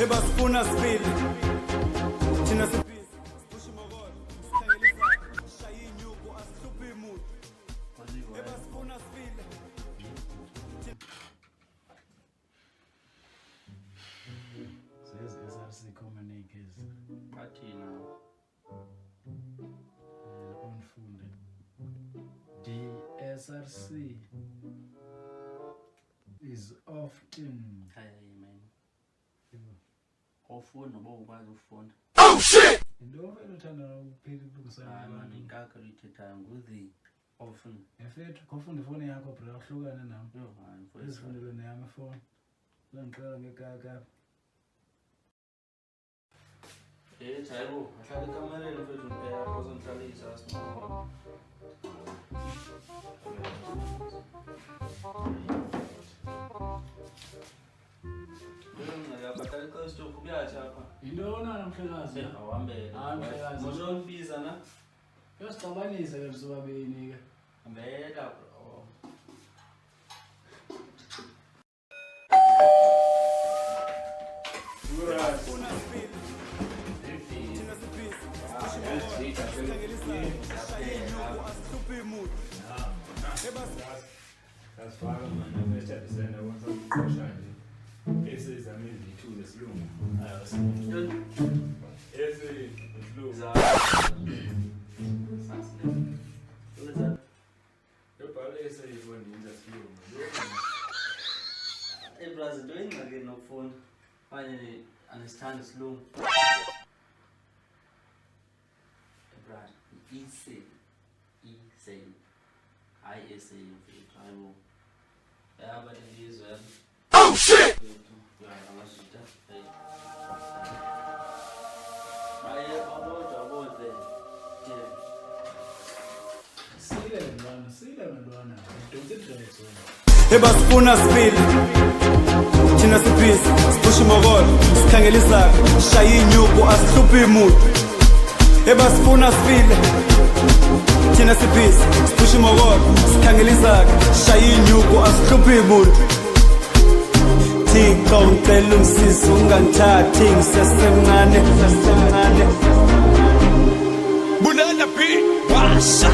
ebasifuna sifile thina sibhizi sipusha imokolo sikhangela izakho shaya inyuku asihluphi imuntu ebasifuna sifile. Says SRC common case. Bathina Unfunde. The SRC is often hayi man. Ofuna bokwazi ufunda. into elothanda ukuphila ukulungisana Hayi man nabantu. inkakha lithethayo nguthi ofuna. Efethu khofunda ifoni yakho bro ahlukane nami. Yo hayi mfowethu. Izifundele neyami ifoni. Ngicela ngekaka. Hayibo, ahlala ekamereni mfethu ngipheya uzongihlalisa asimama. Ngiyabhatala ixesha ukuyathi apha. Yintona namhlekazi? Awuhambele. Hayi mhlekazi. Uzongibiza na? Uyasixabanisa ke sobabini ke. Hambela bro. Ebasifuna sifile thina sibhizi sipusha imokolo sikhangela izakho shaya inyuku asihluphi imuntu Kasifaka manje first December once ukuqosha nje. Esizame izithu zesilungu. Isilungu. Yobhala esayibona zesilungu. Brazil into engxaki nokufunda. Manje understand isilungu. Brazil isay hayi essay mfethu hayibo. Yaba lelizwe. Oh shit. Amashita. Baye abode. Sile mntwana. Don't dress on. ebasifuna sifile thina sibhizi sipusha imokolo sikhangela izakho shaya inyuku asihluphi imuntu ebasifuna sifile thina sibhizi sipusha imokolo sikhangela izakho shaya inyuku asihluphi imuntu Thixo ngicela ungisize ungangithathi ngisesemncane bulala b washa